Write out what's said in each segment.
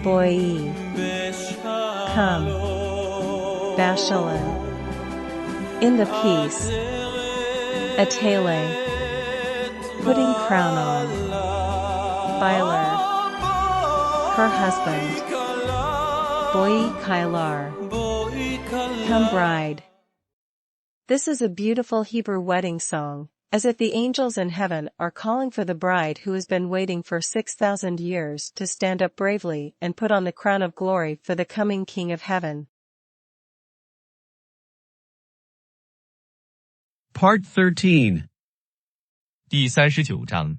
Boi. Come. Bashalan. In the peace. Atele. Putting crown on. Byler. Her husband. Boi Kailar. Come bride. This is a beautiful Hebrew wedding song, as if the angels in heaven are calling for the bride who has been waiting for 6,000 years to stand up bravely and put on the crown of glory for the coming King of Heaven. Part 13. 第39章。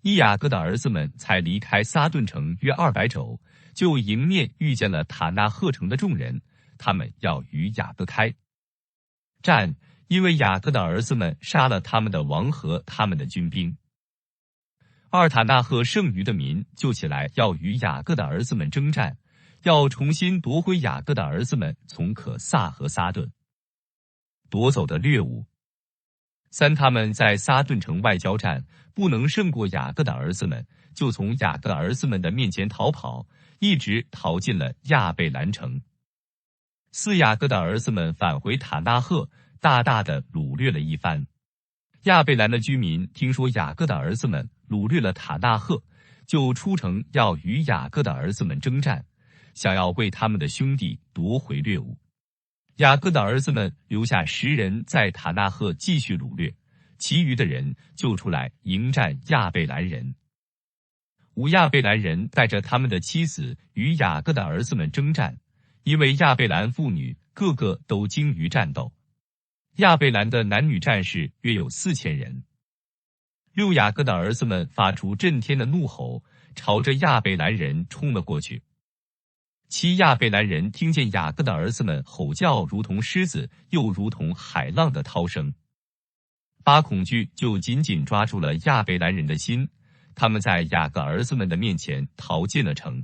以雅各的儿子们才离开撒顿城约200肘，就迎面遇见了塔纳赫城的众人，他们要与雅各开战，因为雅各的儿子们杀了他们的王和他们的军兵。二塔纳赫剩余的民就起来要与雅各的儿子们征战，要重新夺回雅各的儿子们从可萨和撒顿夺走的掠物。三他们在撒顿城外交战，不能胜过雅各的儿子们，就从雅各的儿子们的面前逃跑，一直逃进了亚贝兰城。四雅各的儿子们返回塔纳赫，大大的掳掠了一番。亚贝兰的居民听说雅各的儿子们掳掠了塔纳赫，就出城要与雅各的儿子们征战，想要为他们的兄弟夺回掠物。雅各的儿子们留下10人在塔纳赫继续掳掠，其余的人就出来迎战亚贝兰人。五亚贝兰人带着他们的妻子与雅各的儿子们征战，因为亚贝兰妇女个个都精于战斗。亚贝兰的男女战士约有4000人。六雅各的儿子们发出震天的怒吼，朝着亚贝兰人冲了过去。七亚贝兰人听见雅各的儿子们吼叫，如同狮子，又如同海浪的涛声。八恐惧就紧紧抓住了亚贝兰人的心，他们在雅各儿子们的面前逃进了城。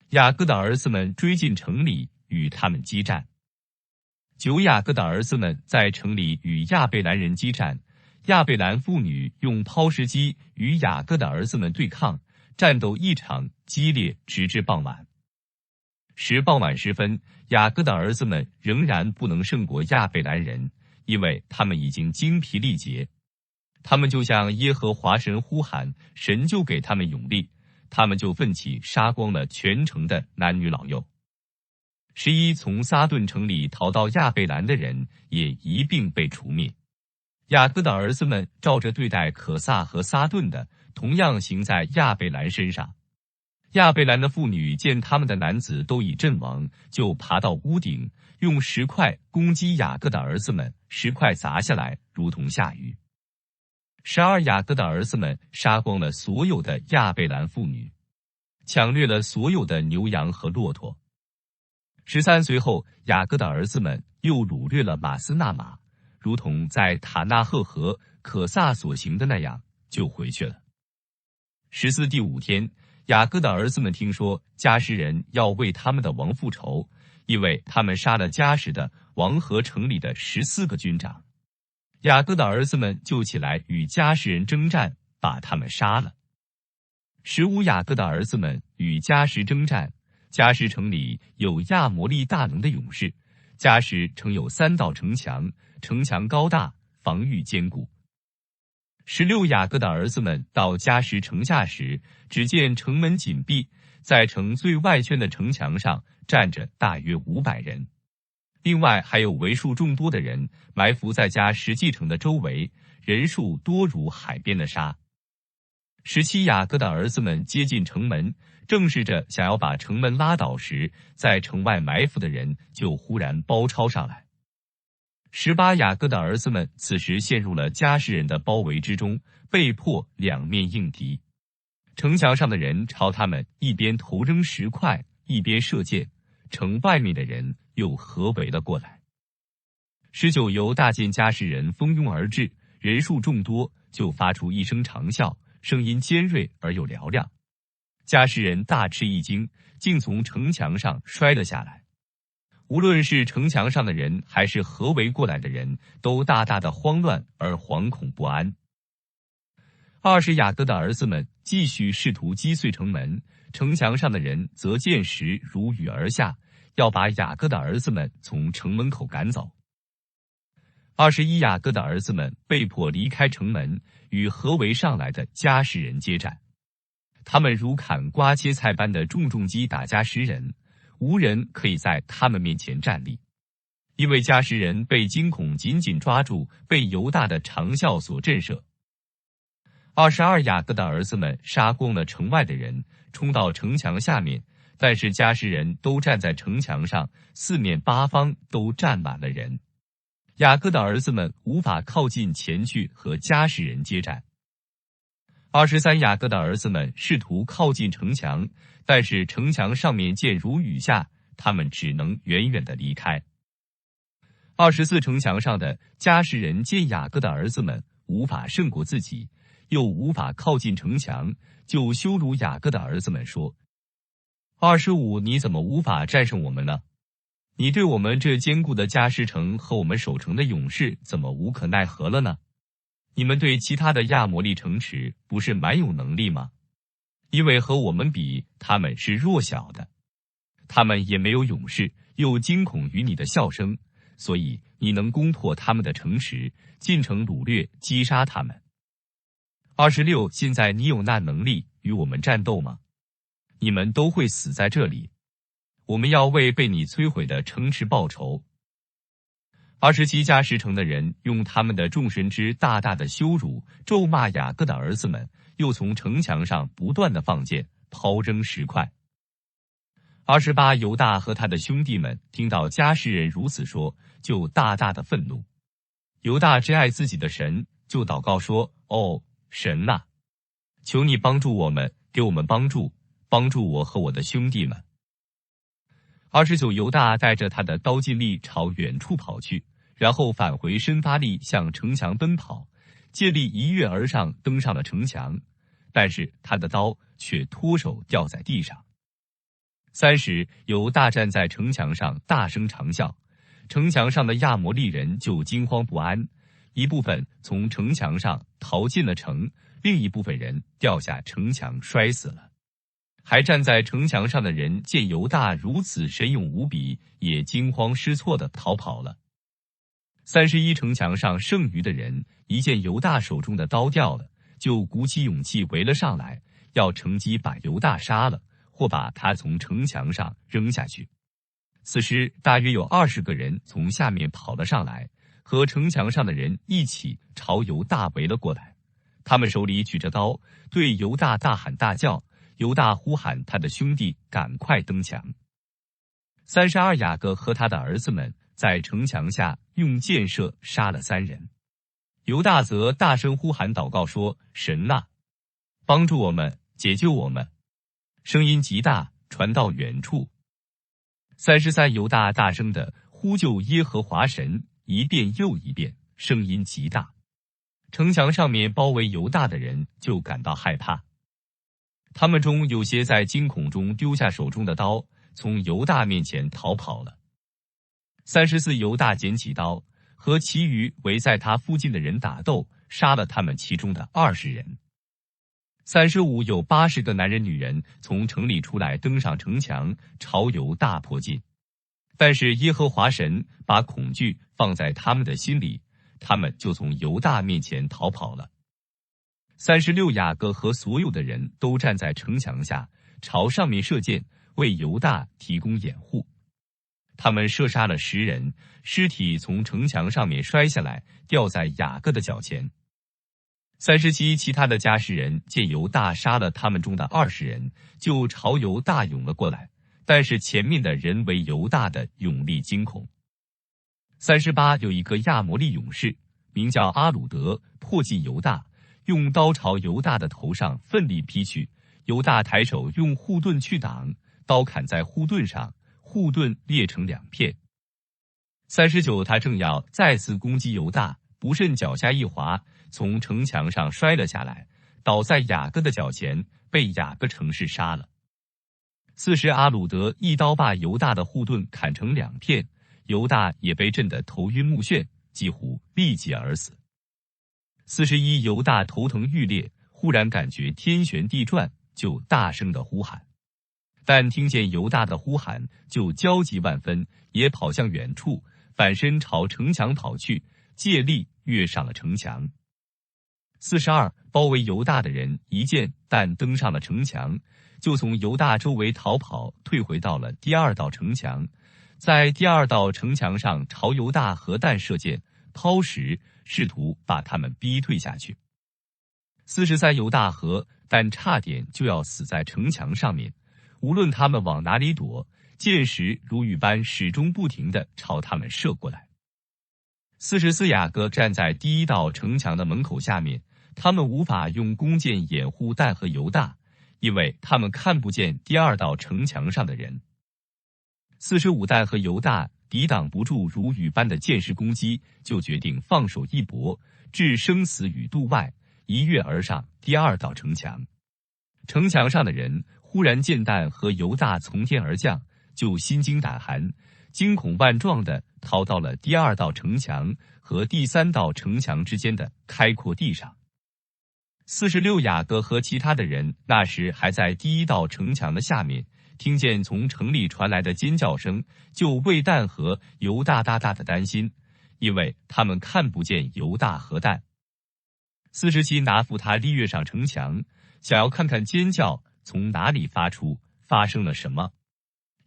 雅各的儿子们追进城里，与他们激战。九雅各的儿子们在城里与亚贝兰人激战，亚贝兰妇女用抛石机与雅各的儿子们对抗，战斗异常激烈，直至傍晚。傍晚时分，雅各的儿子们仍然不能胜过亚贝兰人，因为他们已经精疲力竭。他们就向耶和华神呼喊，神就给他们勇力，他们就奋起杀光了全城的男女老幼。11从撒顿城里逃到亚贝兰的人也一并被除灭。雅各的儿子们照着对待可萨和撒顿的，同样行在亚贝兰身上。亚贝兰的妇女见他们的男子都已阵亡，就爬到屋顶，用石块攻击雅各的儿子们，石块砸下来，如同下雨。12雅各的儿子们杀光了所有的亚贝兰妇女，抢掠了所有的牛羊和骆驼。13随后，雅各的儿子们又掳掠了马斯纳马，如同在塔纳赫和可萨所行的那样，就回去了。14第5天，雅各的儿子们听说迦实人要为他们的王复仇，因为他们杀了迦实的王和城里的14个军长。雅各的儿子们就起来与迦实人征战，把他们杀了。15雅各的儿子们与迦实征战，迦实城里有亚摩利大能的勇士，迦实城有3道城墙，城墙高大，防御坚固。16雅各的儿子们到迦实城下时，只见城门紧闭，在城最外圈的城墙上站着大约500人。另外还有为数众多的人埋伏在迦实际城的周围，人数多如海边的沙。17雅各的儿子们接近城门，正试着想要把城门拉倒时，在城外埋伏的人就忽然包抄上来。18雅各的儿子们此时陷入了迦实人的包围之中，被迫两面应敌。城墙上的人朝他们一边投扔石块，一边射箭，城外面的人又合围了过来。19犹大见迦实人蜂拥而至，人数众多，就发出一声长啸，声音尖锐而又嘹亮。迦实人大吃一惊，竟从城墙上摔了下来。无论是城墙上的人还是合围过来的人，都大大的慌乱而惶恐不安。20雅各的儿子们继续试图击碎城门，城墙上的人则见石如雨而下，要把雅各的儿子们从城门口赶走。21雅各的儿子们被迫离开城门，与合围上来的迦实人接战。他们如砍瓜切菜般的重重击打迦实人，无人可以在他们面前站立，因为迦实人被惊恐紧紧抓住，被犹大的长啸所震慑。22雅各的儿子们杀光了城外的人，冲到城墙下面，但是迦实人都站在城墙上，四面八方都站满了人。雅各的儿子们无法靠近前去和迦实人接战。23雅各的儿子们试图靠近城墙，但是城墙上面箭如雨下，他们只能远远地离开。24城墙上的迦实人见雅各的儿子们无法胜过自己，又无法靠近城墙，就羞辱雅各的儿子们说：25你怎么无法战胜我们呢？你对我们这坚固的迦实城和我们守城的勇士怎么无可奈何了呢？你们对其他的亚摩利城池不是蛮有能力吗？因为和我们比，他们是弱小的，他们也没有勇士，又惊恐于你的笑声，所以你能攻破他们的城池，进城掳掠，击杀他们。26现在你有那能力与我们战斗吗？你们都会死在这里，我们要为被你摧毁的城池报仇。27迦实城的人用他们的众神之大大的羞辱咒骂雅各的儿子们，又从城墙上不断的放箭，抛扔石块。28犹大和他的兄弟们听到迦实人如此说，就大大的愤怒。犹大真爱自己的神，就祷告说：哦，神啊，求你帮助我们，给我们帮助，帮助我和我的兄弟们。29犹大带着他的刀劲力朝远处跑去，然后返回申发利向城墙奔跑，借力一跃而上，登上了城墙，但是他的刀却脱手掉在地上。30犹大站在城墙上大声长啸，城墙上的亚摩利人就惊慌不安，一部分从城墙上逃进了城，另一部分人掉下城墙摔死了。还站在城墙上的人见犹大如此神勇无比，也惊慌失措地逃跑了。31城墙上剩余的人一见犹大手中的刀掉了，就鼓起勇气围了上来，要乘机把犹大杀了，或把他从城墙上扔下去。此时大约有20个人从下面跑了上来，和城墙上的人一起朝犹大围了过来，他们手里举着刀，对犹大大喊大叫。犹大呼喊他的兄弟赶快登墙。32雅各和他的儿子们在城墙下用箭射杀了3人。犹大则大声呼喊祷告说：神啊，帮助我们，解救我们。声音极大，传到远处。33犹大大声地呼救耶和华神，一遍又一遍，声音极大。城墙上面包围犹大的人就感到害怕，他们中有些在惊恐中丢下手中的刀，从犹大面前逃跑了。34犹大捡起刀，和其余围在他附近的人打斗，杀了他们其中的20人。35有80个男人女人从城里出来，登上城墙，朝犹大迫近。但是耶和华神把恐惧放在他们的心里，他们就从犹大面前逃跑了。36雅各和所有的人都站在城墙下，朝上面射箭，为犹大提供掩护。他们射杀了10人，尸体从城墙上面摔下来，掉在雅各的脚前。37其他的迦实人见犹大杀了他们中的20人，就朝犹大涌了过来，但是前面的人为犹大的勇力惊恐。38有一个亚摩利勇士，名叫阿鲁德，迫近犹大，用刀朝犹大的头上奋力劈去，犹大抬手用护盾去挡，刀砍在护盾上，护盾裂成2片。39他正要再次攻击犹大，不慎脚下一滑，从城墙上摔了下来，倒在雅各的脚前，被雅各城士杀了。40阿鲁德一刀把犹大的护盾砍成2片，犹大也被震得头晕目眩，几乎立即而死。41犹大头疼欲裂，忽然感觉天旋地转，就大声地呼喊。但听见犹大的呼喊，就焦急万分，也跑向远处，反身朝城墙跑去，借力跃上了城墙。42包围犹大的人一见但登上了城墙，就从犹大周围逃跑，退回到了第二道城墙，在第二道城墙上朝犹大和但射箭、抛石，试图把他们逼退下去。43犹大和但差点就要死在城墙上面，无论他们往哪里躲，箭石如雨般始终不停地朝他们射过来。44雅各站在第一道城墙的门口下面，他们无法用弓箭掩护但和犹大，因为他们看不见第二道城墙上的人。45但和犹大抵挡不住如雨般的箭石攻击，就决定放手一搏，置生死于度外，一跃而上第二道城墙。城墙上的人忽然见但和犹大从天而降，就心惊胆寒，惊恐万状地逃到了第二道城墙和第三道城墙之间的开阔地上。46雅各和其他的人那时还在第一道城墙的下面，听见从城里传来的尖叫声，就为但和犹大大大的担心，因为他们看不见犹大和但。47拿弗他利跃上城墙，想要看看尖叫从哪里发出，发生了什么。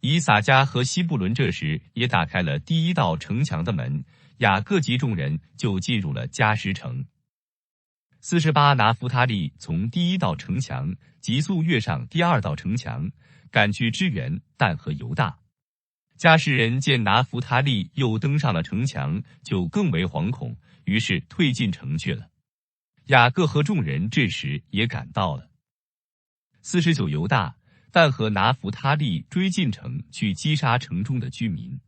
以撒迦和西布伦这时也打开了第一道城墙的门，雅各及众人就进入了迦什城。48拿弗他利从第一道城墙急速跃上第二道城墙，赶去支援但和犹大。迦什人见拿弗他利又登上了城墙，就更为惶恐，于是退进城去了。雅各和众人这时也赶到了。49犹大、但和拿弗他利追进城去击杀城中的居民。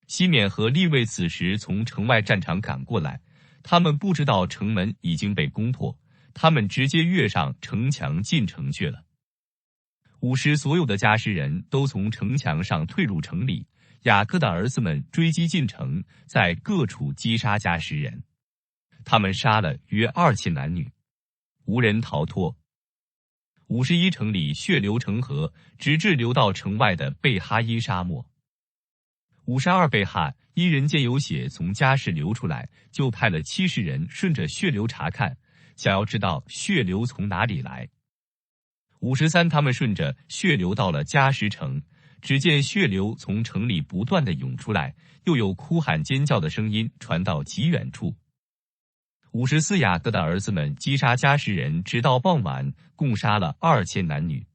西缅和利未此时从城外战场赶过来，他们不知道城门已经被攻破，他们直接跃上城墙进城去了。50所有的迦什人都从城墙上退入城里，雅各的儿子们追击进城，在各处击杀迦什人。他们杀了约2000男女，无人逃脱。51城里血流成河，直至流到城外的贝哈因沙漠。52贝哈因人见有血从迦什流出来，就派了70人顺着血流查看，想要知道血流从哪里来。53他们顺着血流到了迦什城，只见血流从城里不断地涌出来，又有哭喊尖叫的声音传到极远处。54雅各的儿子们击杀迦什人，直到傍晚，共杀了2000男女。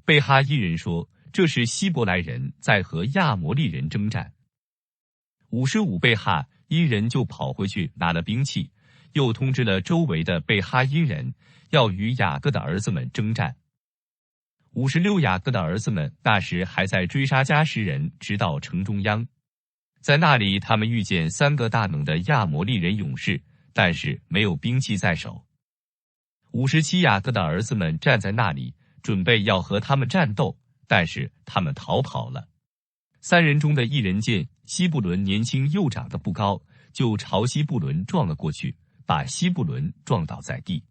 贝哈因人说，这是希伯来人在和亚摩利人征战。55贝哈因人就跑回去拿了兵器，又通知了周围的贝哈因人，要与雅各的儿子们征战。56雅各的儿子们那时还在追杀迦什人，直到城中央。在那里，他们遇见3个大能的亚摩利人勇士，但是没有兵器在手。57雅各的儿子们站在那里，准备要和他们战斗，但是他们逃跑了。3人中的一人见西布伦年轻又长得不高，就朝西布伦撞了过去，把西布伦撞倒在地。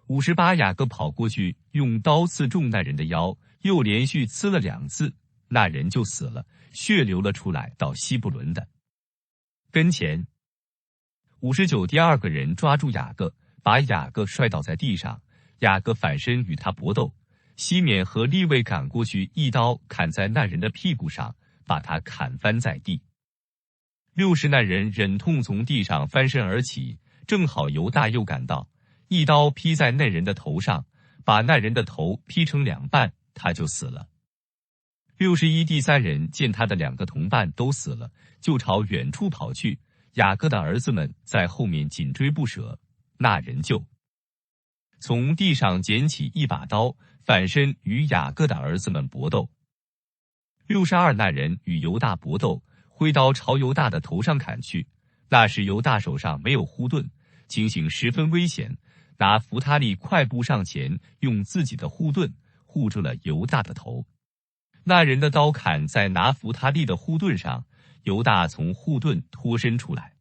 58雅各跑过去，用刀刺中那人的腰，又连续刺了2次，那人就死了，血流了出来到西布伦的跟前。59第二个人抓住雅各，把雅各摔倒在地上，雅各反身与他搏斗，西缅和利未赶过去，一刀砍在那人的屁股上，把他砍翻在地。60那人忍痛从地上翻身而起，正好犹大又赶到，一刀劈在那人的头上，把那人的头劈成2半，他就死了。61第3人见他的2个同伴都死了，就朝远处跑去，雅各的儿子们在后面紧追不舍，那人就从地上捡起一把刀，反身与雅各的儿子们搏斗。62那人与犹大搏斗，挥刀朝犹大的头上砍去，那时犹大手上没有护盾，情形十分危险，拿弗他利快步上前，用自己的护盾护住了犹大的头。那人的刀砍在拿弗他利的护盾上，犹大从护盾脱身出来。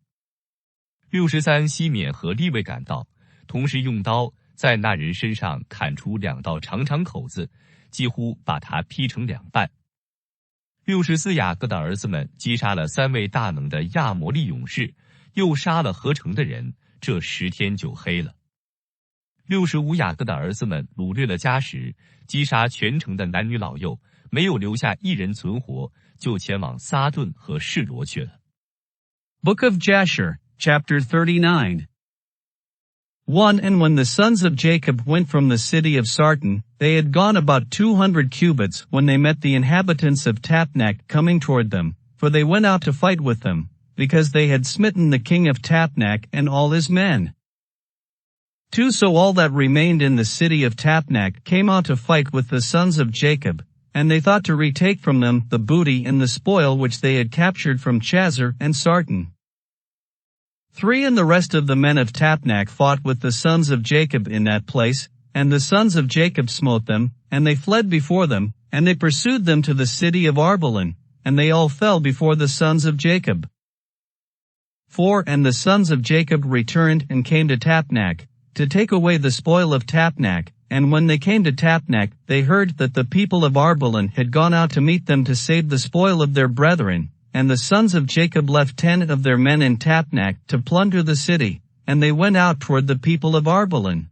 63西缅和利未赶到，同时用刀在那人身上砍出2道长长口子，几乎把他劈成2半。64雅各的儿子们击杀了3位大能的亚摩利勇士，又杀了合城的人，这10天就黑了。65雅各的儿子们掳掠了家什，击杀全城的男女老幼，没有留下一人存活，就前往撒顿和示罗去了。 Book of Jasher, chapter 39. 1. And when the sons of Jacob went from the city of Sarton, they had gone about 200 cubits when they met the inhabitants of Tapnach coming toward them, for they went out to fight with them, because they had smitten the king of Tapnach and all his men. 2. So all that remained in the city of Tapnach came out to fight with the sons of Jacob, and they thought to retake from them the booty and the spoil which they had captured from Chazar and Sarton. 3. And the rest of the men of Tapnach fought with the sons of Jacob in that place, and the sons of Jacob smote them, and they fled before them, and they pursued them to the city of Arbalan, and they all fell before the sons of Jacob. 4. And the sons of Jacob returned and came to Tapnach, to take away the spoil of Tapnach, and when they came to Tapnach, they heard that the people of Arbalan had gone out to meet them to save the spoil of their brethren. And the sons of Jacob left 10 of their men in Tapnach to plunder the city, and they went out toward the people of Arbalan.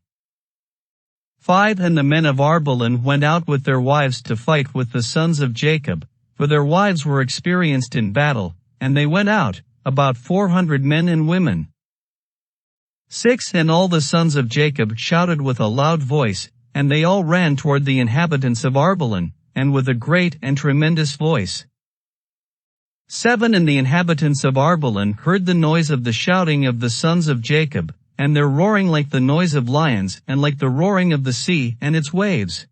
5. And the men of Arbalan went out with their wives to fight with the sons of Jacob, for their wives were experienced in battle, and they went out, about 400 men and women. 6. And all the sons of Jacob shouted with a loud voice, and they all ran toward the inhabitants of Arbalan, and with a great and tremendous voice. 7. And the inhabitants of Arbalan heard the noise of the shouting of the sons of Jacob, and their roaring like the noise of lions and like the roaring of the sea and its waves.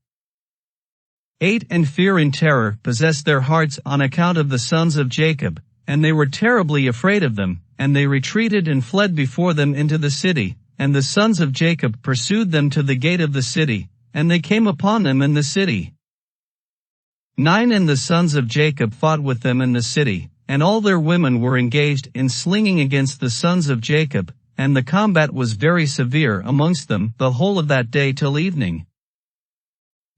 8. And fear and terror possessed their hearts on account of the sons of Jacob, and they were terribly afraid of them, and they retreated and fled before them into the city, and the sons of Jacob pursued them to the gate of the city, and they came upon them in the city. 9. And the sons of Jacob fought with them in the city, and all their women were engaged in slinging against the sons of Jacob, and the combat was very severe amongst them the whole of that day till evening.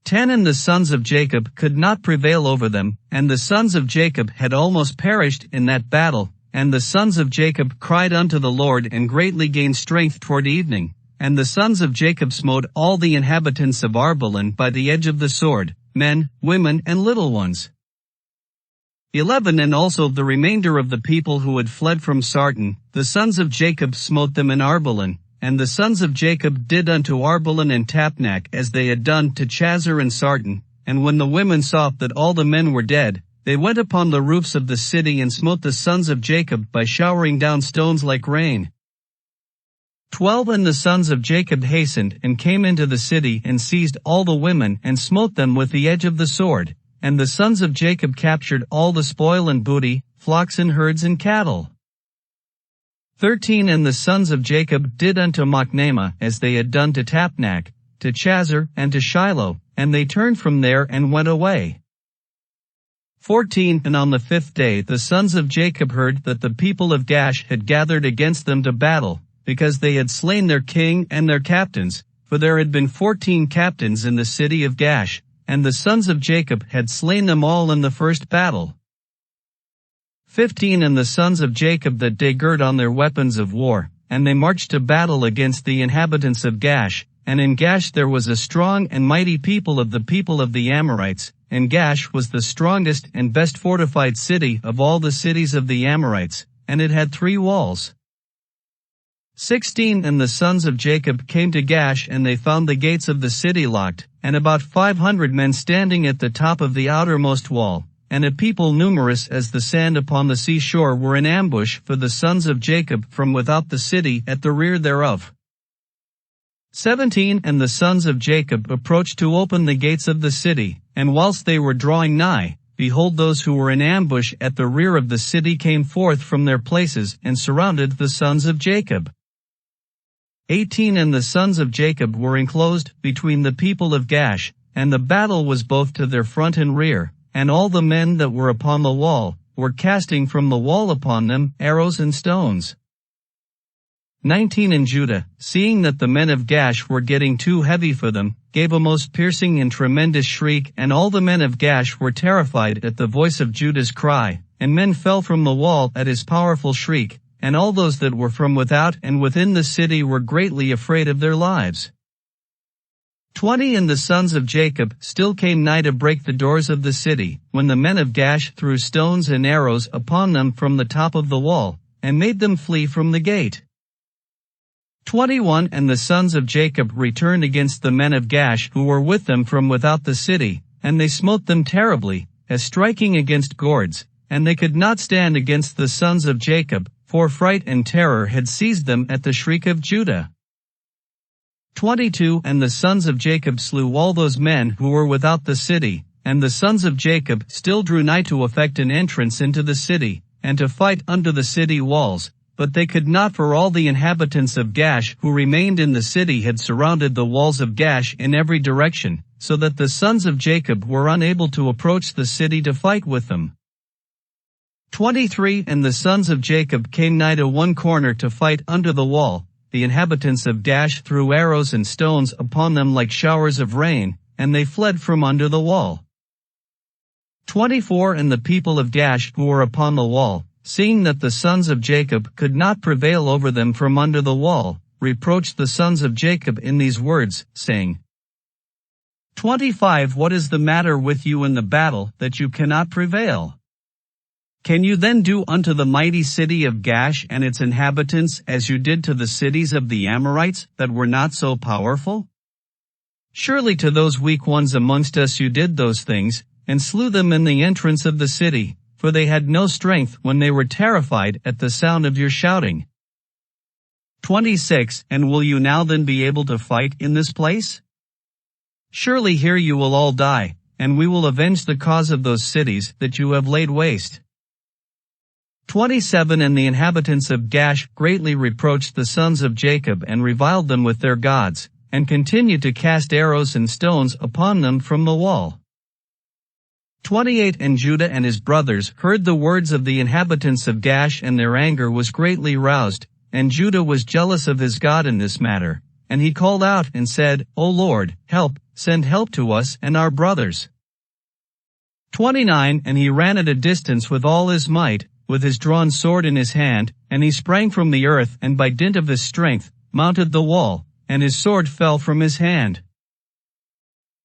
10. And the sons of Jacob could not prevail over them, and the sons of Jacob had almost perished in that battle, and the sons of Jacob cried unto the Lord and greatly gained strength toward evening, and the sons of Jacob smote all the inhabitants of Arbalan by the edge of the sword, men, women, and little ones. 11. And also the remainder of the people who had fled from Sarton, the sons of Jacob smote them in Arbalan, and the sons of Jacob did unto Arbalan and Tapnach as they had done to Chazar and Sarton, and when the women saw that all the men were dead, they went upon the roofs of the city and smote the sons of Jacob by showering down stones like rain. 12. And the sons of Jacob hastened and came into the city and seized all the women and smote them with the edge of the sword, and the sons of Jacob captured all the spoil and booty, flocks and herds and cattle. 13. And the sons of Jacob did unto Machnaimah as they had done to Tapnach, to Chazar, and to Shiloh, and they turned from there and went away. 14. And on the 5th day the sons of Jacob heard that the people of Gash had gathered against them to battle, because they had slain their king and their captains, for there had been 14 captains in the city of Gash, and the sons of Jacob had slain them all in the first battle. 15. And the sons of Jacob that day girt on their weapons of war, and they marched to battle against the inhabitants of Gash, and in Gash there was a strong and mighty people of the Amorites, and Gash was the strongest and best fortified city of all the cities of the Amorites, and it had 3 walls. 16. And the sons of Jacob came to Gash and they found the gates of the city locked, and about 500 men standing at the top of the outermost wall, and a people numerous as the sand upon the seashore were in ambush for the sons of Jacob from without the city at the rear thereof. 17. And the sons of Jacob approached to open the gates of the city, and whilst they were drawing nigh, behold, those who were in ambush at the rear of the city came forth from their places and surrounded the sons of Jacob. 18. And the sons of Jacob were enclosed between the people of Gash, and the battle was both to their front and rear, and all the men that were upon the wall were casting from the wall upon them arrows and stones. 19 And Judah, seeing that the men of Gash were getting too heavy for them, gave a most piercing and tremendous shriek, and all the men of Gash were terrified at the voice of Judah's cry, and men fell from the wall at his powerful shriek, and all those that were from without and within the city were greatly afraid of their lives. 20 And the sons of Jacob still came nigh to break the doors of the city, when the men of Gash threw stones and arrows upon them from the top of the wall, and made them flee from the gate. 21 And the sons of Jacob returned against the men of Gash who were with them from without the city, and they smote them terribly, as striking against gourds, and they could not stand against the sons of Jacob, for fright and terror had seized them at the shriek of Judah. 22 And the sons of Jacob slew all those men who were without the city, and the sons of Jacob still drew nigh to effect an entrance into the city, and to fight under the city walls, but they could not, for all the inhabitants of Gash who remained in the city had surrounded the walls of Gash in every direction, so that the sons of Jacob were unable to approach the city to fight with them. 23 And the sons of Jacob came nigh to one corner to fight under the wall. The inhabitants of Gash threw arrows and stones upon them like showers of rain, and they fled from under the wall. 24 And the people of Gash who were upon the wall, seeing that the sons of Jacob could not prevail over them from under the wall, reproached the sons of Jacob in these words, saying, 25 What is the matter with you in the battle, that you cannot prevail? Can you then do unto the mighty city of Gash and its inhabitants as you did to the cities of the Amorites that were not so powerful? Surely to those weak ones amongst us you did those things, and slew them in the entrance of the city, for they had no strength when they were terrified at the sound of your shouting. 26 And will you now then be able to fight in this place? Surely here you will all die, and we will avenge the cause of those cities that you have laid waste. 27 And the inhabitants of Gash greatly reproached the sons of Jacob and reviled them with their gods, and continued to cast arrows and stones upon them from the wall. 28 And Judah and his brothers heard the words of the inhabitants of Gash, and their anger was greatly roused, and Judah was jealous of his God in this matter, and he called out and said, O Lord, help, send help to us and our brothers. 29 And he ran at a distance with all his might, with his drawn sword in his hand, and he sprang from the earth, and by dint of his strength, mounted the wall, and his sword fell from his hand.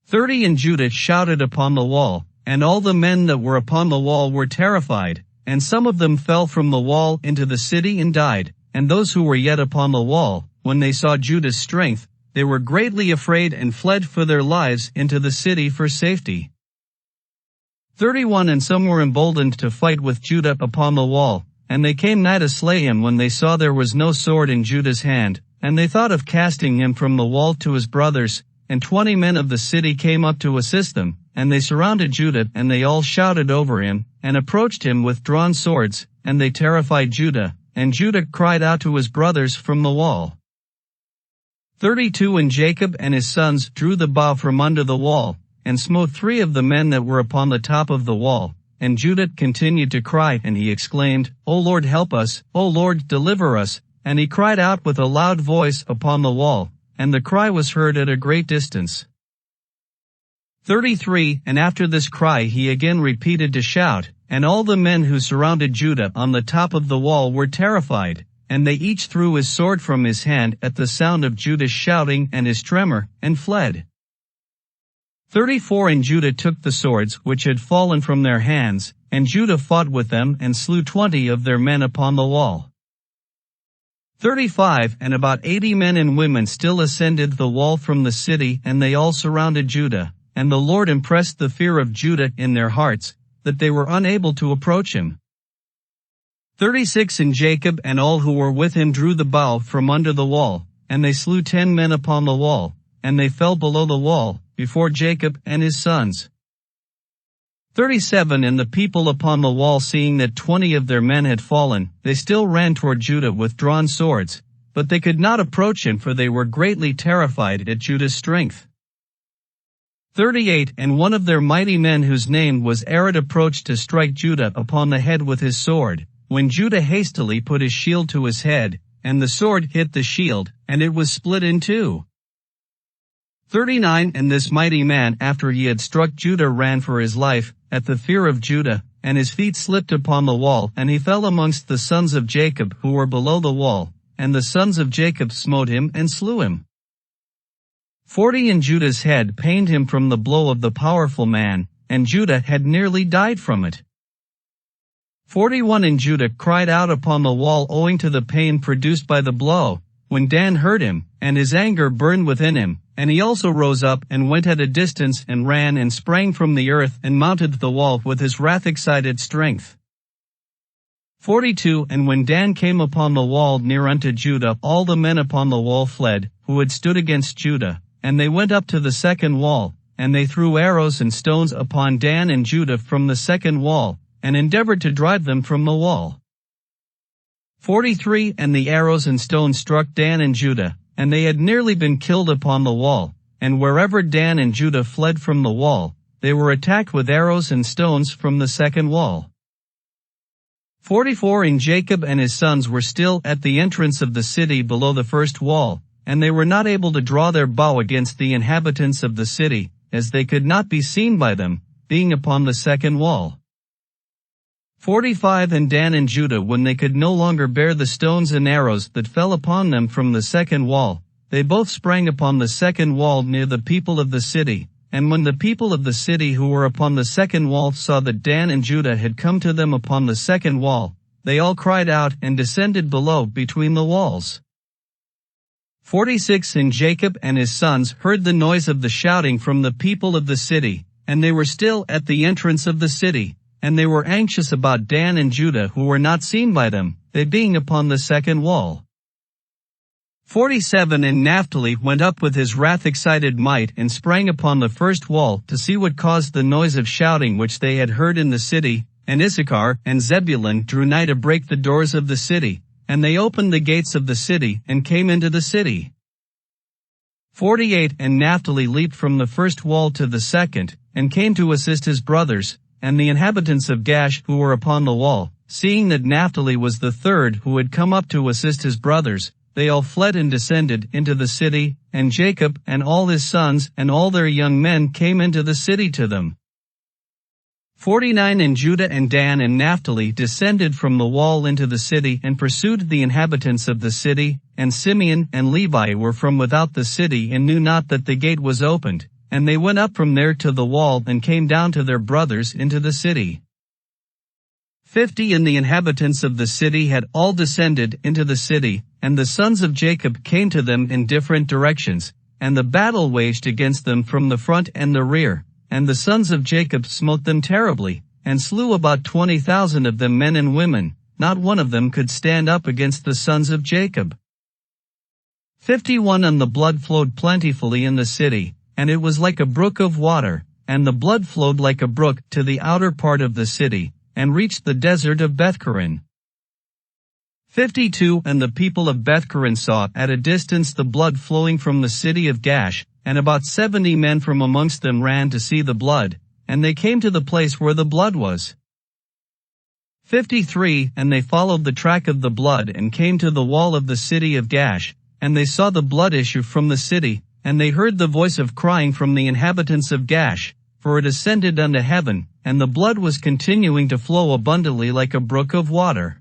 30 And Judah shouted upon the wall, and all the men that were upon the wall were terrified, and some of them fell from the wall into the city and died, and those who were yet upon the wall, when they saw Judah's strength, they were greatly afraid and fled for their lives into the city for safety. 31 And some were emboldened to fight with Judah upon the wall, and they came nigh to slay him when they saw there was no sword in Judah's hand, and they thought of casting him from the wall to his brothers, and 20 men of the city came up to assist them, and they surrounded Judah, and they all shouted over him, and approached him with drawn swords, and they terrified Judah, and Judah cried out to his brothers from the wall. 32 And Jacob and his sons drew the bow from under the wall, and smote 3 of the men that were upon the top of the wall, and Judah continued to cry, and he exclaimed, O Lord, help us, O Lord, deliver us, and he cried out with a loud voice upon the wall, and the cry was heard at a great distance. 33 And after this cry he again repeated to shout, and all the men who surrounded Judah on the top of the wall were terrified, and they each threw his sword from his hand at the sound of Judah's shouting and his tremor, and fled. 34 And Judah took the swords which had fallen from their hands, and Judah fought with them and slew 20 of their men upon the wall. 35 And about 80 men and women still ascended the wall from the city, and they all surrounded Judah, and the Lord impressed the fear of Judah in their hearts, that they were unable to approach him. 36 And Jacob and all who were with him drew the bow from under the wall, and they slew 10 men upon the wall, and they fell below the wall, before Jacob and his sons. 37 And the people upon the wall, seeing that 20 of their men had fallen, they still ran toward Judah with drawn swords, but they could not approach him, for they were greatly terrified at Judah's strength. 38 And one of their mighty men, whose name was Arad, approached to strike Judah upon the head with his sword, when Judah hastily put his shield to his head, and the sword hit the shield, and it was split in two. 39 And this mighty man after he had struck Judah ran for his life, at the fear of Judah, and his feet slipped upon the wall, and he fell amongst the sons of Jacob who were below the wall, and the sons of Jacob smote him and slew him. 40 And Judah's head pained him from the blow of the powerful man, and Judah had nearly died from it. 41 And Judah cried out upon the wall owing to the pain produced by the blow, when Dan heard him, and his anger burned within him, and he also rose up and went at a distance and ran and sprang from the earth and mounted the wall with his wrath-excited strength. 42 And when Dan came upon the wall near unto Judah, all the men upon the wall fled, who had stood against Judah, and they went up to the second wall, and they threw arrows and stones upon Dan and Judah from the second wall, and endeavored to drive them from the wall. 43 And the arrows and stones struck Dan and Judah, and they had nearly been killed upon the wall, and wherever Dan and Judah fled from the wall, they were attacked with arrows and stones from the second wall. 44 And Jacob and his sons were still at the entrance of the city below the first wall, and they were not able to draw their bow against the inhabitants of the city, as they could not be seen by them, being upon the second wall. 45 And Dan and Judah, when they could no longer bear the stones and arrows that fell upon them from the second wall, they both sprang upon the second wall near the people of the city, and when the people of the city who were upon the second wall saw that Dan and Judah had come to them upon the second wall, they all cried out and descended below between the walls. 46 And Jacob and his sons heard the noise of the shouting from the people of the city, and they were still at the entrance of the city, and they were anxious about Dan and Judah who were not seen by them, they being upon the second wall. 47 And Naphtali went up with his wrath-excited might and sprang upon the first wall to see what caused the noise of shouting which they had heard in the city, and Issachar and Zebulun drew nigh to break the doors of the city, and they opened the gates of the city and came into the city. 48 And Naphtali leaped from the first wall to the second, and came to assist his brothers, and the inhabitants of Gash who were upon the wall, seeing that Naphtali was the third who had come up to assist his brothers, they all fled and descended into the city, and Jacob and all his sons and all their young men came into the city to them. 49 And Judah and Dan and Naphtali descended from the wall into the city and pursued the inhabitants of the city, and Simeon and Levi were from without the city and knew not that the gate was opened, and they went up from there to the wall and came down to their brothers into the city. 50 And the inhabitants of the city had all descended into the city, and the sons of Jacob came to them in different directions, and the battle waged against them from the front and the rear, and the sons of Jacob smote them terribly, and slew about 20,000 of them men and women, not one of them could stand up against the sons of Jacob. 51 And the blood flowed plentifully in the city, and it was like a brook of water, and the blood flowed like a brook to the outer part of the city, and reached the desert of Bethchorin. 52 And the people of Bethchorin saw at a distance the blood flowing from the city of Gash, and about 70 men from amongst them ran to see the blood, and they came to the place where the blood was. 53 And they followed the track of the blood and came to the wall of the city of Gash, and they saw the blood issue from the city, and they heard the voice of crying from the inhabitants of Gash, for it ascended unto heaven, and the blood was continuing to flow abundantly like a brook of water.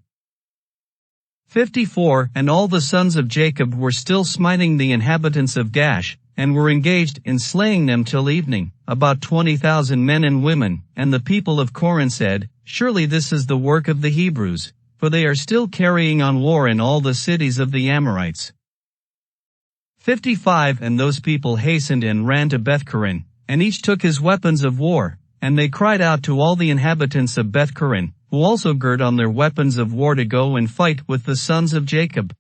54 And all the sons of Jacob were still smiting the inhabitants of Gash, and were engaged in slaying them till evening, about 20,000 men and women, and the people of Corinth said, Surely this is the work of the Hebrews, for they are still carrying on war in all the cities of the Amorites. 55 And those people hastened and ran to Bethchorin, and each took his weapons of war, and they cried out to all the inhabitants of Bethchorin, who also girt on their weapons of war to go and fight with the sons of Jacob.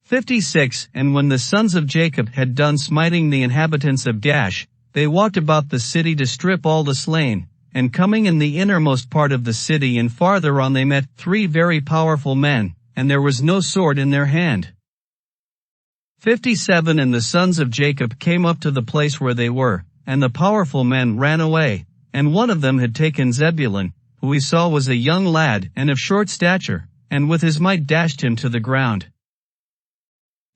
56 And when the sons of Jacob had done smiting the inhabitants of Gash, they walked about the city to strip all the slain, and coming in the innermost part of the city and farther on they met 3 very powerful men, and there was no sword in their hand. 57 And the sons of Jacob came up to the place where they were, and the powerful men ran away, and one of them had taken Zebulun, who he saw was a young lad and of short stature, and with his might dashed him to the ground.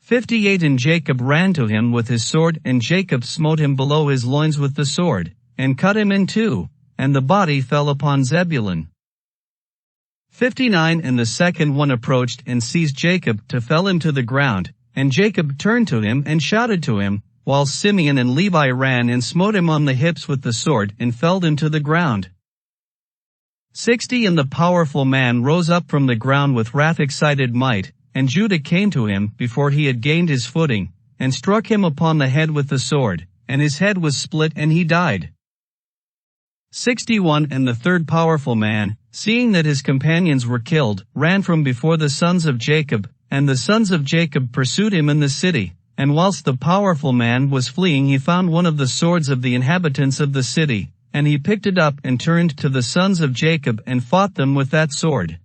58 And Jacob ran to him with his sword, and Jacob smote him below his loins with the sword, and cut him in two, and the body fell upon Zebulun. 59 And the second one approached and seized Jacob to fell him to the ground, and Jacob turned to him and shouted to him, while Simeon and Levi ran and smote him on the hips with the sword and felled him to the ground. 60 And the powerful man rose up from the ground with wrath-excited might, and Judah came to him before he had gained his footing, and struck him upon the head with the sword, and his head was split and he died. 61 And the third powerful man, seeing that his companions were killed, ran from before the sons of Jacob, and the sons of Jacob pursued him in the city, and whilst the powerful man was fleeing he found one of the swords of the inhabitants of the city, and he picked it up and turned to the sons of Jacob and fought them with that sword.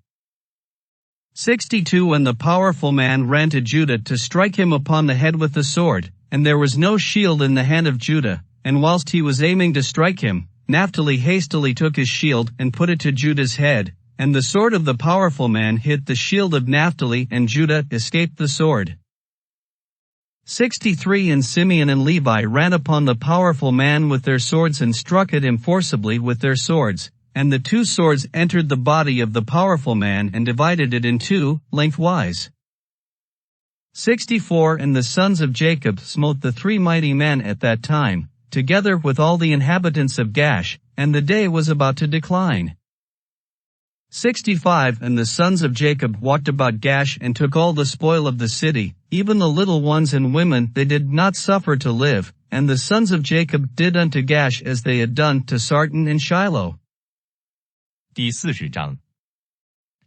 62 And the powerful man ran to Judah to strike him upon the head with the sword, and there was no shield in the hand of Judah, and whilst he was aiming to strike him, Naphtali hastily took his shield and put it to Judah's head, and the sword of the powerful man hit the shield of Naphtali, and Judah escaped the sword. 63 And Simeon and Levi ran upon the powerful man with their swords and struck at him forcibly with their swords, and the two swords entered the body of the powerful man and divided it in two, lengthwise. 64 And the sons of Jacob smote the three mighty men at that time, together with all the inhabitants of Gash, and the day was about to decline. 65 And the sons of Jacob walked about Gash and took all the spoil of the city, even the little ones and women they did not suffer to live, and the sons of Jacob did unto Gash as they had done to Sarton and Shiloh. 第40章，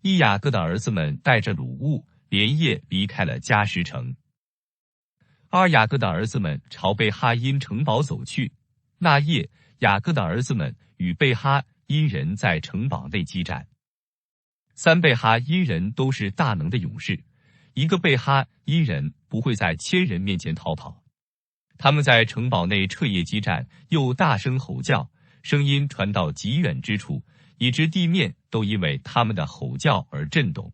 以雅各的儿子们带着掳物，连夜离开了加什城。雅各的儿子们朝贝哈因城堡走去。那夜，雅各的儿子们与贝哈因人在城堡内激战。3贝哈因人都是大能的勇士，一个贝哈因人不会在1000人面前逃跑。他们在城堡内彻夜激战，又大声吼叫，声音传到极远之处，以致地面都因为他们的吼叫而震动。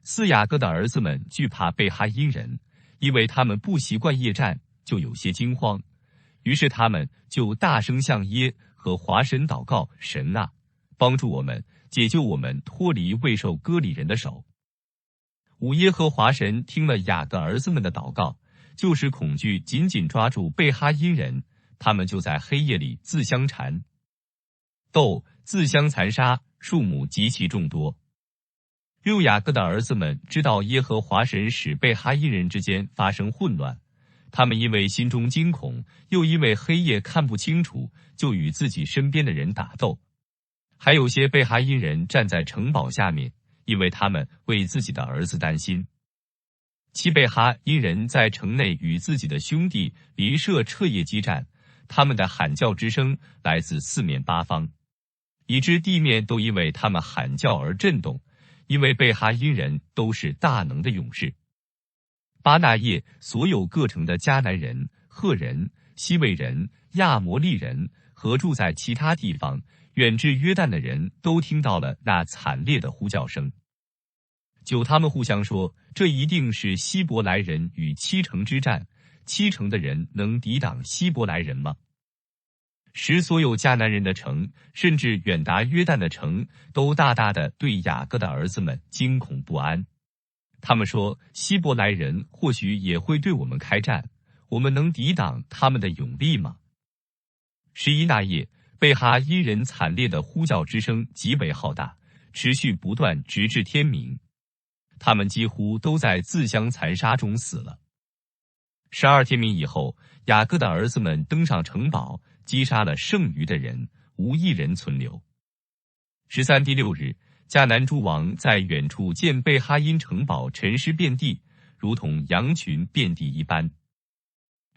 4雅各的儿子们惧怕贝哈因人，因为他们不习惯夜战，就有些惊慌。于是他们就大声向耶和华神祷告，神啊，帮助我们，解救我们脱离未受割礼人的手。耶和华神听了雅各儿子们的祷告，就是恐惧紧紧抓住贝哈因人，他们就在黑夜里自相缠斗，自相残杀，数目极其众多。6雅各的儿子们知道耶和华神使贝哈因人之间发生混乱，他们因为心中惊恐，又因为黑夜看不清楚，就与自己身边的人打斗。还有些贝哈因人站在城堡下面，因为他们为自己的儿子担心。7贝哈因人在城内与自己的兄弟离舍彻夜激战，他们的喊叫之声来自四面八方，以致地面都因为他们喊叫而震动，因为贝哈因人都是大能的勇士。巴那夜所有各城的迦南人、赫人、西魏人、亚摩利人和住在其他地方远至约旦的人都听到了那惨烈的呼叫声。就他们互相说，这一定是希伯来人与7城之战，7城的人能抵挡希伯来人吗？使所有迦南人的城，甚至远达约旦的城，都大大的对雅各的儿子们惊恐不安。他们说，希伯来人或许也会对我们开战，我们能抵挡他们的勇力吗？11那夜，贝哈因人惨烈的呼叫之声极为浩大，持续不断，直至天明。他们几乎都在自相残杀中死了。12天明以后，雅各的儿子们登上城堡，击杀了剩余的人，无一人存留。13第6日，迦南诸王在远处见贝哈因城堡沉尸遍地，如同羊群遍地一般。